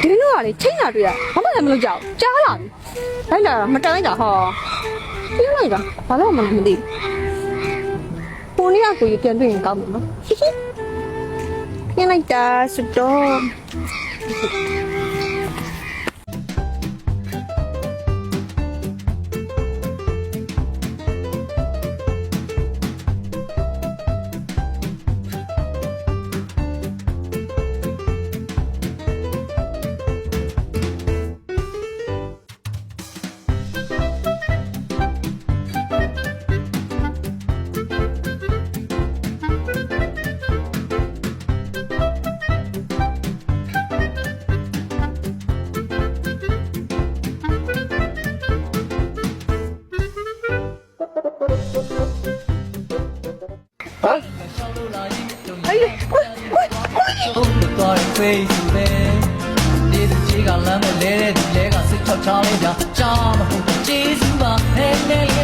ဒီလိုကလေချိန်လာတွေ့ရဘာမှလည်းမလုပ်ကြဘူးကြားလာပြီလိုက်လာမတန်လိုက်တာဟောပြင်းလိုက်တာဘာလို့မှမသိဘူးကိုနေကကိုရပြန်တွေ့ရင်ကောင်းမှာနော်ပြင်းလိုက်တာစွတော့ သွားရင်ဖေးစုပဲဒီသူကြီးကလမ်းမလဲတဲ့ဒီလဲကစိတ်ချောက်ချောင်းလေးပြကြားမဟုတ်ကျေးဇူးပါဟဲ့